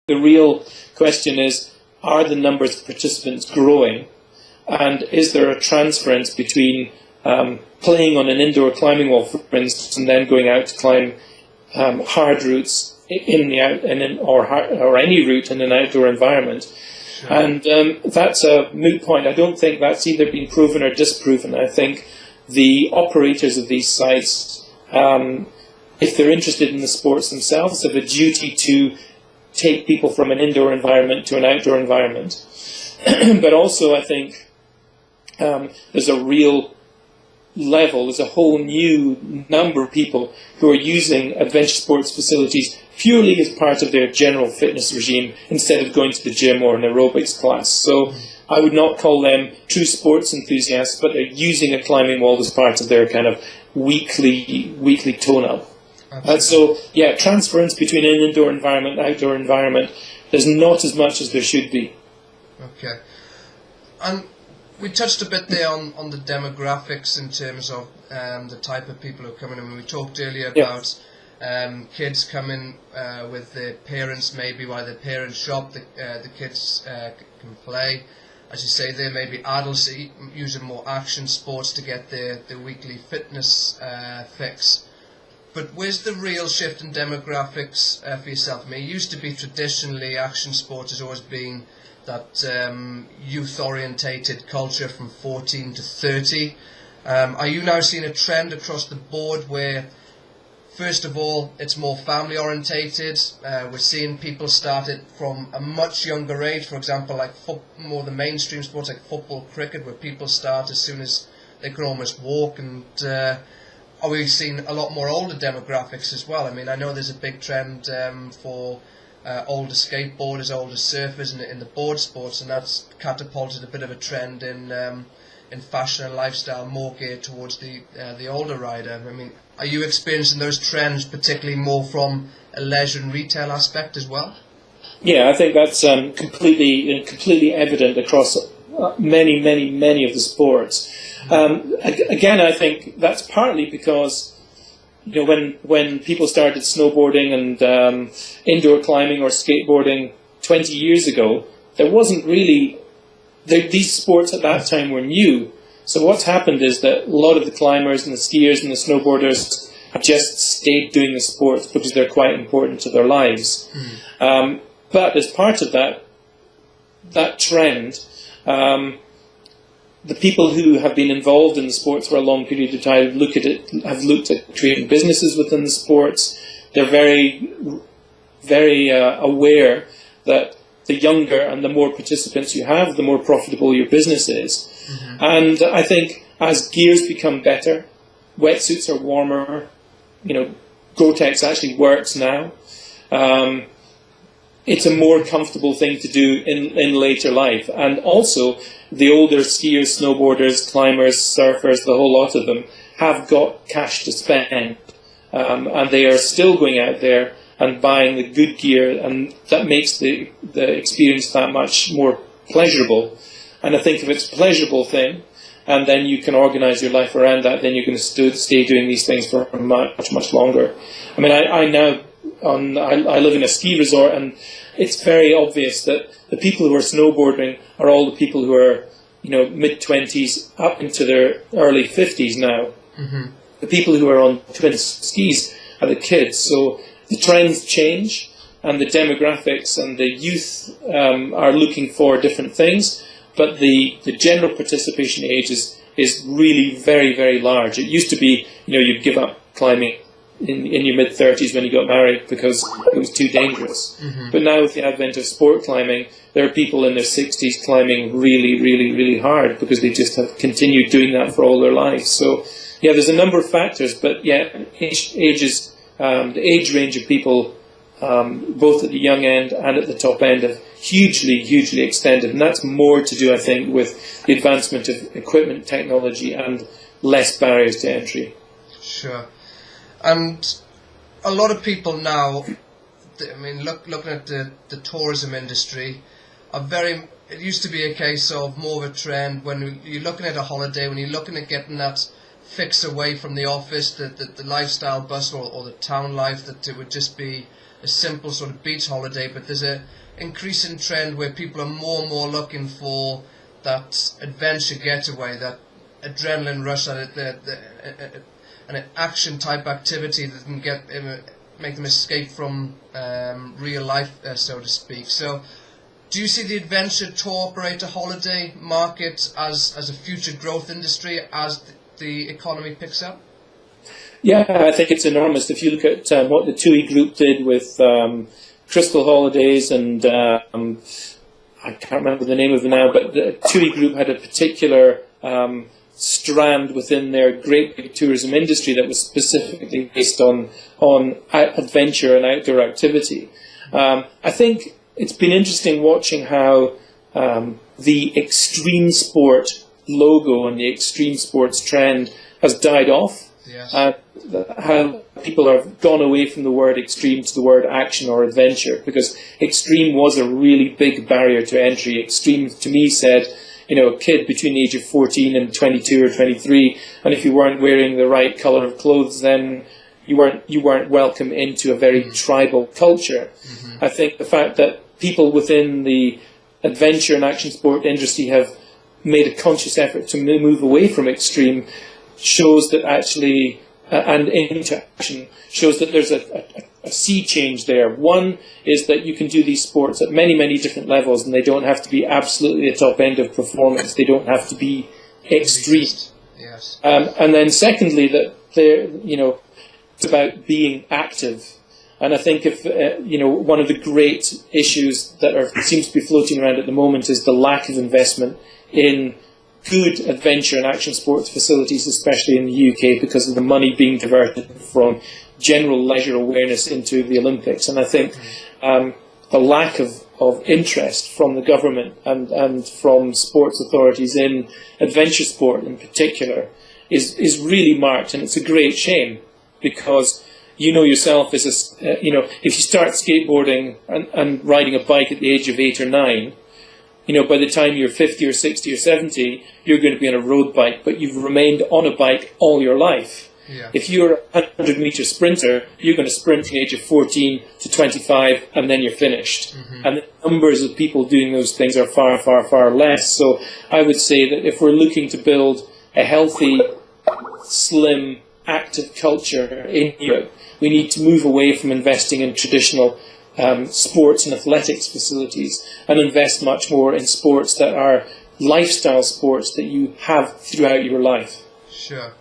the real question is, are the numbers of participants growing? And is there a transference between playing on an indoor climbing wall, for instance, and then going out to climb hard routes or any route in an outdoor environment? Sure. And that's a moot point. I don't think that's either been proven or disproven. I think the operators of these sites, if they're interested in the sports themselves, have a duty to take people from an indoor environment to an outdoor environment. But also, I think there's a real level, there's a whole new number of people who are using adventure sports facilities purely as part of their general fitness regime instead of going to the gym or an aerobics class. So I would not call them true sports enthusiasts, but they're using a climbing wall as part of their kind of weekly tone-up. So, yeah, transference between an indoor environment and outdoor environment, there's not as much as there should be. Okay. And we touched a bit there on the demographics in terms of the type of people who are coming in. We talked earlier about kids coming with their parents, maybe while their parents shop, the kids can play. As you say, there may be adults using more action sports to get their weekly fitness fix. But where's the real shift in demographics for yourself? I mean, it used to be traditionally action sports has always been that youth-orientated culture from 14 to 30. Are you now seeing a trend across the board where, first of all, it's more family-orientated? We're seeing people start it from a much younger age, for example, like more the mainstream sports like football, cricket, where people start as soon as they can almost walk. And are we seeing a lot more older demographics as well? I mean, I know there's a big trend for older skateboarders, older surfers in the board sports, and that's catapulted a bit of a trend in fashion and lifestyle, more geared towards the older rider. I mean, are you experiencing those trends particularly more from a leisure and retail aspect as well? Yeah, I think that's completely evident across many of the sports. Again, I think that's partly because, you know, when people started snowboarding and indoor climbing or skateboarding 20 years ago, there wasn't really... These sports at that time were new. So what's happened is that a lot of the climbers and the skiers and the snowboarders have just stayed doing the sports because they're quite important to their lives. But as part of that trend, the people who have been involved in the sports for a long period of time have looked at creating businesses within the sports. They're very aware that the younger and the more participants you have, the more profitable your business is. And I think as gears become better, wetsuits are warmer, you know, Gore-Tex actually works now. It's a more comfortable thing to do in later life. And also, the older skiers, snowboarders, climbers, surfers, the whole lot of them, have got cash to spend. And they are still going out there and buying the good gear, and that makes the experience that much more pleasurable. And I think if it's a pleasurable thing, and then you can organise your life around that, then you're going to stay doing these things for much longer. I mean, I live in a ski resort, and it's very obvious that the people who are snowboarding are all the people who are, you know, mid-20s up into their early 50s now. The people who are on twin skis are the kids. So the trends change, and the demographics and the youth are looking for different things, but the general participation age is really very large. It used to be, you know, you'd give up climbing in your mid-30s when you got married because it was too dangerous. But now with the advent of sport climbing, there are people in their 60s climbing really hard because they just have continued doing that for all their lives. So yeah, there's a number of factors, but yeah, the age range of people, both at the young end and at the top end, have hugely extended, and that's more to do, I think, with the advancement of equipment technology and less barriers to entry. Sure. And a lot of people now, I mean, looking at the tourism industry, it used to be a case of more of a trend when you're looking at a holiday, when you're looking at getting that fix away from the office, the lifestyle bustle or the town life, that it would just be a simple sort of beach holiday, but there's a increasing trend where people are more and more looking for that adventure getaway, that adrenaline rush, an action type activity that can make them escape from real life, so to speak. So, do you see the adventure tour operator holiday market as a future growth industry as the economy picks up? Yeah, I think it's enormous. If you look at what the TUI group did with Crystal Holidays, and I can't remember the name of them now, but the TUI group had a particular strand within their great big tourism industry that was specifically based on adventure and outdoor activity. I think it's been interesting watching how the extreme sport logo and the extreme sports trend has died off. Yes. How people have gone away from the word extreme to the word action or adventure, because extreme was a really big barrier to entry. Extreme to me said, a kid between the age of 14 and 22 or 23, and if you weren't wearing the right colour of clothes, then you weren't welcome into a very tribal culture. Mm-hmm. I think the fact that people within the adventure and action sport industry have made a conscious effort to move away from extreme shows that actually, and into action, shows that there's a sea change there. One is that you can do these sports at many, many different levels, and they don't have to be absolutely the top end of performance. They don't have to be extreme. Yes. And then secondly, that it's about being active. And I think if one of the great issues that seems to be floating around at the moment is the lack of investment in good adventure and action sports facilities, especially in the UK, because of the money being diverted from general leisure awareness into the Olympics. And I think the lack of interest from the government and from sports authorities in adventure sport in particular is really marked, and it's a great shame, because yourself as if you start skateboarding and riding a bike at the age of 8 or 9, by the time you're 50 or 60 or 70, you're going to be on a road bike, but you've remained on a bike all your life. Yeah. If you're a 100-metre sprinter, you're going to sprint from the age of 14 to 25, and then you're finished. Mm-hmm. And the numbers of people doing those things are far, far, far less. So I would say that if we're looking to build a healthy, slim, active culture in Europe, we need to move away from investing in traditional sports and athletics facilities and invest much more in sports that are lifestyle sports that you have throughout your life. Sure.